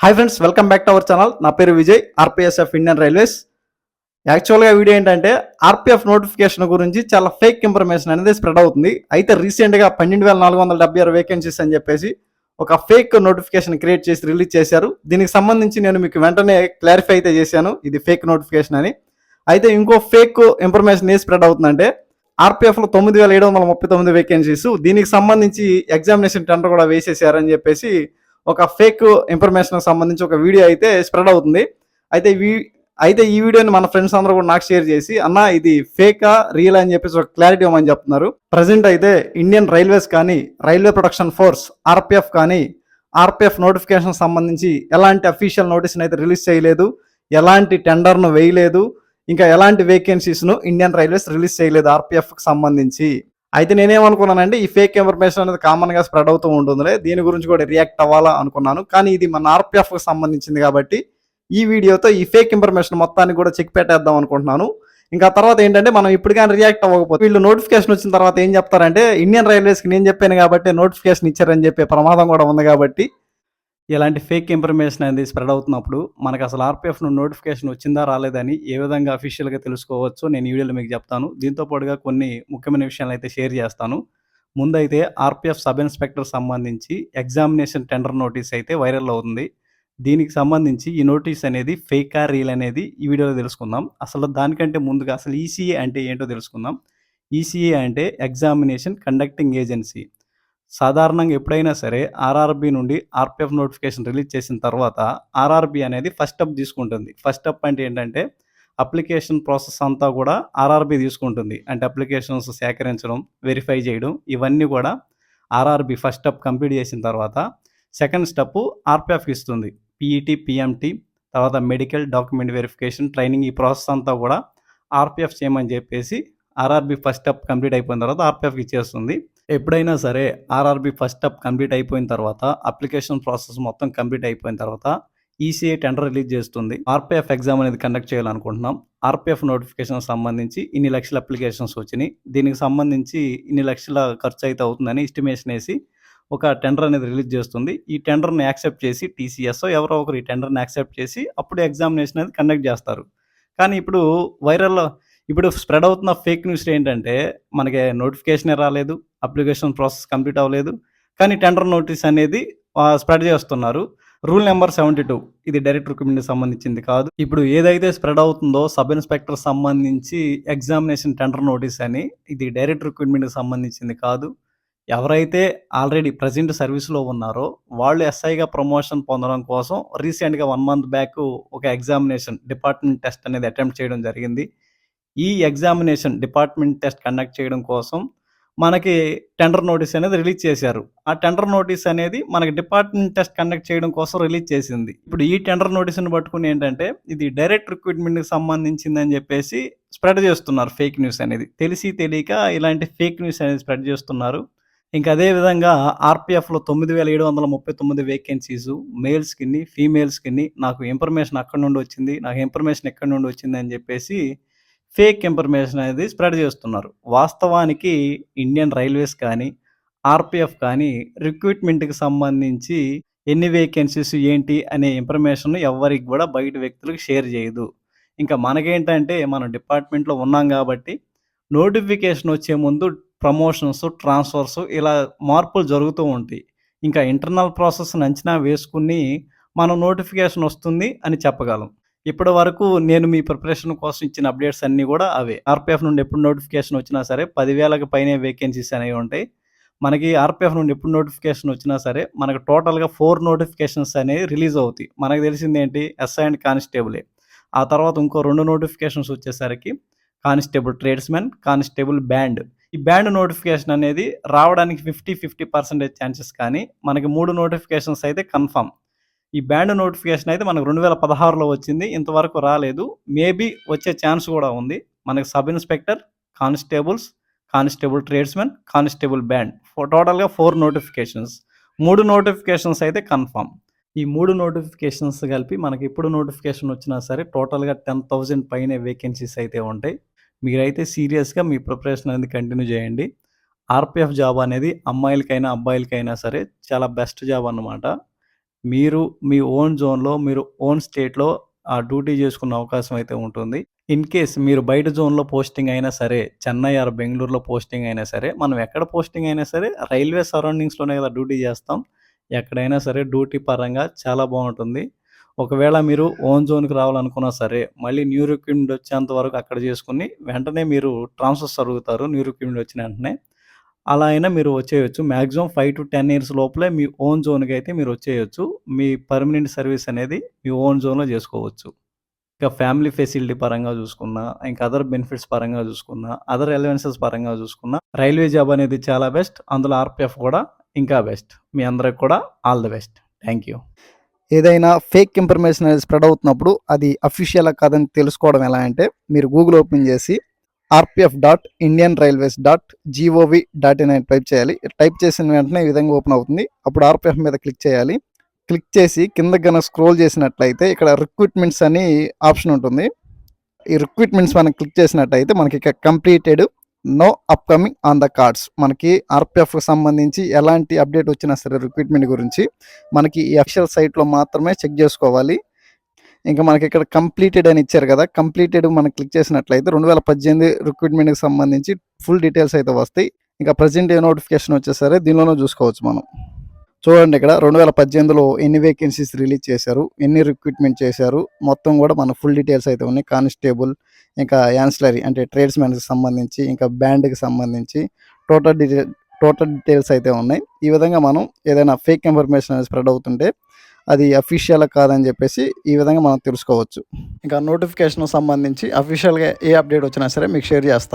Hi friends, welcome back to our channel. నా పేరు Vijay, RPSF Indian railways. యాక్చువల్గా video ఏంటంటే ఆర్పిఎఫ్ నోటిఫికేషన్ గురించి చాలా ఫేక్ ఇన్ఫర్మేషన్ అనేది స్ప్రెడ్ అవుతుంది. అయితే రీసెంట్గా 12,476 వేకెన్సీస్ అని చెప్పేసి ఒక ఫేక్ నోటిఫికేషన్ క్రియేట్ చేసి రిలీజ్ చేశారు. దీనికి సంబంధించి నేను మీకు వెంటనే క్లారిఫై అయితే చేశాను, ఇది ఫేక్ నోటిఫికేషన్ అని. అయితే ఇంకో ఫేక్ ఇన్ఫర్మేషన్ ఏ స్ప్రెడ్ అవుతుందంటే ఆర్పిఎఫ్లో 9,739 వేకెన్సీస్, దీనికి సంబంధించి ఎగ్జామినేషన్ టెండర్ కూడా వేసేసారని చెప్పేసి ఒక ఫేక్ ఇన్ఫర్మేషన్ సంబంధించి ఒక వీడియో అయితే స్ప్రెడ్ అవుతుంది. అయితే ఈ వీడియోని మన ఫ్రెండ్స్ అందరూ కూడా నాకు షేర్ చేసి, అన్న ఇది ఫేకా రియల్ అని చెప్పేసి ఒక క్లారిటీ ఇవ్వమని చెప్తున్నారు. ప్రజెంట్ అయితే ఇండియన్ రైల్వేస్ కానీ, రైల్వే ప్రొడక్షన్ ఫోర్స్ ఆర్పిఎఫ్ కానీ, ఆర్పిఎఫ్ నోటిఫికేషన్ సంబంధించి ఎలాంటి అఫీషియల్ నోటీస్ని అయితే రిలీజ్ చేయలేదు, ఎలాంటి టెండర్ను వేయలేదు, ఇంకా ఎలాంటి వేకెన్సీస్ను ఇండియన్ రైల్వేస్ రిలీజ్ చేయలేదు ఆర్పిఎఫ్కి సంబంధించి. అయితే నేనేమనుకున్నానంటే ఈ ఫేక్ ఇన్ఫర్మేషన్ అనేది కామన్గా స్ప్రెడ్ అవుతూ ఉంటుందిలే, దీని గురించి కూడా రియాక్ట్ అవ్వాలా అనుకున్నాను. కానీ ఇది మన ఆర్పిఎఫ్కి సంబంధించింది కాబట్టి ఈ వీడియోతో ఈ ఫేక్ ఇన్ఫర్మేషన్ మొత్తాన్ని కూడా చెక్ పెట్టేద్దాం అనుకుంటున్నాను. ఇంకా తర్వాత ఏంటంటే మనం ఇప్పుడు కానీ రియాక్ట్ అవ్వకపోతే వీళ్ళు నోటిఫికేషన్ వచ్చిన తర్వాత ఏం చెప్తారంటే ఇండియన్ రైల్వేస్కి నేను చెప్పాను కాబట్టి నోటిఫికేషన్ ఇచ్చారని చెప్పే ప్రమాదం కూడా ఉంది. కాబట్టి ఇలాంటి ఫేక్ ఇన్ఫర్మేషన్ అనేది స్ప్రెడ్ అవుతున్నప్పుడు మనకు అసలు ఆర్పిఎఫ్ నోటిఫికేషన్ వచ్చిందా రాలేదని ఏ విధంగా అఫీషియల్గా తెలుసుకోవచ్చో నేను ఈ వీడియోలో మీకు చెప్తాను. దీంతో పాటుగా కొన్ని ముఖ్యమైన విషయాలు అయితే షేర్ చేస్తాను. ముందైతే ఆర్పిఎఫ్ సబ్ ఇన్స్పెక్టర్ సంబంధించి ఎగ్జామినేషన్ టెండర్ నోటీస్ అయితే వైరల్ అవుతుంది. దీనికి సంబంధించి ఈ నోటీస్ అనేది ఫేకా రీల్ అనేది ఈ వీడియోలో తెలుసుకుందాం. అసలు దానికంటే ముందుగా అసలు ఈసీఏ అంటే ఏంటో తెలుసుకుందాం. ఈసీఏ అంటే ఎగ్జామినేషన్ కండక్టింగ్ ఏజెన్సీ. సాధారణంగా ఎప్పుడైనా సరే ఆర్ఆర్బీ నుండి ఆర్పిఎఫ్ నోటిఫికేషన్ రిలీజ్ చేసిన తర్వాత ఆర్ఆర్బీ అనేది ఫస్ట్ స్టెప్ తీసుకుంటుంది. ఫస్ట్ స్టెప్ అంటే ఏంటంటే అప్లికేషన్ ప్రాసెస్ అంతా కూడా ఆర్ఆర్బీ తీసుకుంటుంది. అంటే అప్లికేషన్స్ సేకరించడం, వెరిఫై చేయడం, ఇవన్నీ కూడా ఆర్ఆర్బీ ఫస్ట్ స్టెప్ కంప్లీట్ చేసిన తర్వాత సెకండ్ స్టెప్ ఆర్పిఎఫ్కి ఇస్తుంది. పీఈటీ, పిఎంటీ, తర్వాత మెడికల్, డాక్యుమెంట్ వెరిఫికేషన్, ట్రైనింగ్, ఈ ప్రాసెస్ అంతా కూడా ఆర్పిఎఫ్ చేయమని చెప్పేసి ఆర్ఆర్బీ ఫస్ట్ స్టెప్ కంప్లీట్ అయిపోయిన తర్వాత ఆర్పిఎఫ్కి ఇచ్చేస్తుంది. ఎప్పుడైనా సరే ఆర్ఆర్బీ ఫస్ట్ స్టెప్ కంప్లీట్ అయిపోయిన తర్వాత అప్లికేషన్ ప్రాసెస్ మొత్తం కంప్లీట్ అయిపోయిన తర్వాత ఈసీఐ టెండర్ రిలీజ్ చేస్తుంది. ఆర్పిఎఫ్ ఎగ్జామ్ అనేది కండక్ట్ చేయాలనుకుంటున్నాం. ఆర్పిఎఫ్ నోటిఫికేషన్ సంబంధించి ఇన్ని లక్షల అప్లికేషన్స్ వచ్చినాయి, దీనికి సంబంధించి ఇన్ని లక్షల ఖర్చు అయితే అవుతుందని ఎస్టిమేషన్ వేసి ఒక టెండర్ అనేది రిలీజ్ చేస్తుంది. ఈ టెండర్ని యాక్సెప్ట్ చేసి టీసీఎస్ ఎవరో ఒకరు ఈ టెండర్ని యాక్సెప్ట్ చేసి అప్పుడు ఎగ్జామినేషన్ అనేది కండక్ట్ చేస్తారు. కానీ ఇప్పుడు స్ప్రెడ్ అవుతున్న ఫేక్ న్యూస్ ఏంటంటే మనకి నోటిఫికేషనే రాలేదు, అప్లికేషన్ ప్రాసెస్ కంప్లీట్ అవ్వలేదు, కానీ టెండర్ నోటీస్ అనేది స్ప్రెడ్ చేస్తున్నారు. రూల్ నెంబర్ 72 ఇది డైరెక్ట్ రిక్రూట్మెంట్కి సంబంధించింది కాదు. ఇప్పుడు ఏదైతే స్ప్రెడ్ అవుతుందో సబ్ ఇన్స్పెక్టర్ సంబంధించి ఎగ్జామినేషన్ టెండర్ నోటీస్ అని, ఇది డైరెక్ట్ రిక్రూట్మెంట్కి సంబంధించింది కాదు. ఎవరైతే ఆల్రెడీ ప్రజెంట్ సర్వీస్లో ఉన్నారో వాళ్ళు ఎస్ఐగా ప్రమోషన్ పొందడం కోసం రీసెంట్గా 1 మంత్ బ్యాక్ ఒక ఎగ్జామినేషన్ డిపార్ట్మెంట్ టెస్ట్ అనేది అటెంప్ట్ చేయడం జరిగింది. ఈ ఎగ్జామినేషన్ డిపార్ట్మెంట్ టెస్ట్ కండక్ట్ చేయడం కోసం మనకి టెండర్ నోటీస్ అనేది రిలీజ్ చేశారు. ఆ టెండర్ నోటీస్ అనేది మనకి డిపార్ట్మెంట్ టెస్ట్ కండక్ట్ చేయడం కోసం రిలీజ్ చేసింది. ఇప్పుడు ఈ టెండర్ నోటీస్ని పట్టుకుని ఏంటంటే ఇది డైరెక్ట్ రిక్రూట్మెంట్కి సంబంధించిందని చెప్పేసి స్ప్రెడ్ చేస్తున్నారు ఫేక్ న్యూస్ అనేది. తెలిసి తెలియక ఇలాంటి ఫేక్ న్యూస్ అనేది స్ప్రెడ్ చేస్తున్నారు. ఇంకా అదేవిధంగా ఆర్పిఎఫ్లో 9,739 వేకెన్సీసు మేల్స్కి, ఫీమేల్స్కి నాకు ఇన్ఫర్మేషన్ అక్కడ నుండి వచ్చింది, నాకు ఇన్ఫర్మేషన్ ఎక్కడి నుండి వచ్చింది అని చెప్పేసి ఫేక్ ఇన్ఫర్మేషన్ అనేది స్ప్రెడ్ చేస్తున్నారు. వాస్తవానికి ఇండియన్ రైల్వేస్ కానీ, ఆర్పిఎఫ్ కానీ రిక్రూట్మెంట్కి సంబంధించి ఎన్ని వేకెన్సీస్ ఏంటి అనే ఇన్ఫర్మేషన్ ఎవరికి కూడా బయట వ్యక్తులకు షేర్ చేయదు. ఇంకా మనకేంటంటే మనం డిపార్ట్మెంట్లో ఉన్నాం కాబట్టి నోటిఫికేషన్ వచ్చే ముందు ప్రమోషన్స్, ట్రాన్స్ఫర్స్ ఇలా మార్పులు జరుగుతూ ఉంటాయి. ఇంకా ఇంటర్నల్ ప్రాసెస్ని అంచనా వేసుకుని మనం నోటిఫికేషన్ వస్తుంది అని చెప్పగలం. ఇప్పటి వరకు నేను మీ ప్రిపరేషన్ కోసం ఇచ్చిన అప్డేట్స్ అన్నీ కూడా అవే. ఆర్పిఎఫ్ నుండి ఎప్పుడు నోటిఫికేషన్ వచ్చినా సరే 10,000కి పైనే వేకెన్సీస్ అనేవి ఉంటాయి. మనకి ఆర్పిఎఫ్ నుండి ఎప్పుడు నోటిఫికేషన్ వచ్చినా సరే మనకు టోటల్గా 4 నోటిఫికేషన్స్ అనేవి రిలీజ్ అవుతాయి. మనకు తెలిసింది ఏంటి, ఎస్ఐ అండ్ కానిస్టేబులే. ఆ తర్వాత ఇంకో 2 నోటిఫికేషన్స్ వచ్చేసరికి కానిస్టేబుల్ ట్రేడ్స్మెన్, కానిస్టేబుల్ బ్యాండ్. ఈ బ్యాండ్ నోటిఫికేషన్ అనేది రావడానికి 50% ఛాన్సెస్, కానీ మనకి 3 నోటిఫికేషన్స్ అయితే కన్ఫర్మ్. ఈ బ్యాండ్ నోటిఫికేషన్ అయితే మనకు 2016లో వచ్చింది, ఇంతవరకు రాలేదు. మేబీ వచ్చే ఛాన్స్ కూడా ఉంది. మనకి sub inspector, constables, constable tradesmen, constable band టోటల్గా 4 నోటిఫికేషన్స్. 3 నోటిఫికేషన్స్ అయితే కన్ఫర్మ్. ఈ 3 నోటిఫికేషన్స్ కలిపి మనకి ఎప్పుడు నోటిఫికేషన్ వచ్చినా సరే టోటల్గా 10,000 పైనే వేకెన్సీస్ అయితే ఉంటాయి. మీరైతే సీరియస్గా మీ ప్రిపరేషన్ అనేది కంటిన్యూ చేయండి. ఆర్పిఎఫ్ జాబ్ అనేది అమ్మాయిలకైనా అబ్బాయిలకైనా సరే చాలా బెస్ట్ జాబ్ అన్నమాట. మీరు మీ ఓన్ జోన్‌లో, మీరు ఓన్ స్టేట్‌లో డ్యూటీ చేసుకునే అవకాశం అయితే ఉంటుంది. ఇన్ కేస్ మీరు బయట జోన్‌లో పోస్టింగ్ అయినా సరే, చెన్నై ఆర్ బెంగుళూరులో పోస్టింగ్ అయినా సరే, మనం ఎక్కడ పోస్టింగ్ అయినా సరే రైల్వే సరౌండింగ్స్‌లోనే కదా డ్యూటీ చేస్తాం. ఎక్కడైనా సరే డ్యూటీ పరంగా చాలా బావుంటుంది. ఒకవేళ మీరు ఓన్ జోన్‌కి రావాలనుకున్నా సరే, మళ్ళీ న్యూ రిక్రూట్‌మెంట్ వచ్చేంత వరకు అక్కడ చేసుకొని, వెంటనే మీరు ట్రాన్స్‌ఫర్స్ అడుగుతారు న్యూ రిక్రూట్‌మెంట్ వచ్చిన వెంటనే. అలా అయినా మీరు వచ్చేయొచ్చు. మాక్సిమం 5-10 ఇయర్స్ లోపలే మీ ఓన్ జోన్‌కైతే మీరు వచ్చేయొచ్చు. మీ పర్మనెంట్ సర్వీస్ అనేది మీ ఓన్ జోన్‌లో జేసుకోవచ్చు. ఇంకా ఫ్యామిలీ ఫెసిలిటీ పరంగా చూసుకున్నా, ఇంకా అదర్ బెనిఫిట్స్ పరంగా చూసుకున్నా, అదర్ అలవెన్సెస్ పరంగా చూసుకున్నా, రైల్వే జాబ్ అనేది చాలా బెస్ట్. అందులో ఆర్‌పీఎఫ్ కూడా ఇంకా బెస్ట్. మీ అందరికి కూడా all the best. Thank you. ఏదైనా ఫేక్ ఇన్ఫర్మేషన్ అనేది స్ప్రెడ్ అవుతున్నప్పుడు అది అఫీషియలా కాదని తెలుసుకోవడం ఎలా అంటే, మీరు గూగుల్ ఓపెన్ చేసి rpf.indianrailways.gov.in అని టైప్ చేయాలి. టైప్ చేసిన వెంటనే ఈ విధంగా ఓపెన్ అవుతుంది. అప్పుడు ఆర్‌పీఎఫ్ మీద క్లిక్ చేయాలి. క్లిక్ చేసి కిందకి గనక స్క్రోల్ చేసినట్లయితే ఇక్కడ రిక్రూట్మెంట్స్ అని ఆప్షన్ ఉంటుంది. ఈ రిక్రూట్మెంట్స్ మనం క్లిక్ చేసినట్టయితే మనకి ఇక్కడ completed, no upcoming on the cards, మనకి ఆర్‌పీఎఫ్‌కి సంబంధించి ఎలాంటి అప్డేట్ వచ్చినా సరే రిక్రూట్మెంట్ గురించి మనకి ఈ అఫీషియల్ సైట్‌లో మాత్రమే చెక్ చేసుకోవాలి. ఇంకా మనకి ఇక్కడ కంప్లీటెడ్ అని ఇచ్చారు కదా, కంప్లీటెడ్ మనం క్లిక్ చేసినట్లయితే 2018 రిక్రూట్మెంట్‌కి సంబంధించి ఫుల్ డీటెయిల్స్ అయితే వస్తాయి. ఇంకా ప్రెజెంట్ ఏ నోటిఫికేషన్ వచ్చా సరే దీనిలోనే చూసుకోవచ్చు మనం. చూడండి ఇక్కడ 2018లో ఎన్ని వేకెన్సీస్ రిలీజ్ చేశారు, ఎన్ని రిక్రూట్మెంట్ చేశారు, మొత్తం కూడా మన ఫుల్ డీటెయిల్స్ అయితే ఉన్నాయి. కానిస్టేబుల్, ఇంకా యాన్సిలరీ అంటే ట్రేడ్స్‌మెన్‌కి సంబంధించి, ఇంకా బ్యాండ్‌కి సంబంధించి టోటల్ డీటెయిల్ టోటల్ డీటెయిల్స్ అయితే ఉన్నాయి. ఈ విధంగా మనం ఏదైనా ఫేక్ ఇన్ఫర్మేషన్ అనేది స్ప్రెడ్ అవుతుంటే అది అఫీషియలా కాదని చెప్పేసి ఈ విధంగా మనం తెలుసుకోవచ్చు. ఇంకా నోటిఫికేషన్‌కి సంబంధించి అఫీషియల్‌గా ఏ అప్డేట్ వచ్చినా సరే మీకు షేర్ చేస్తాను.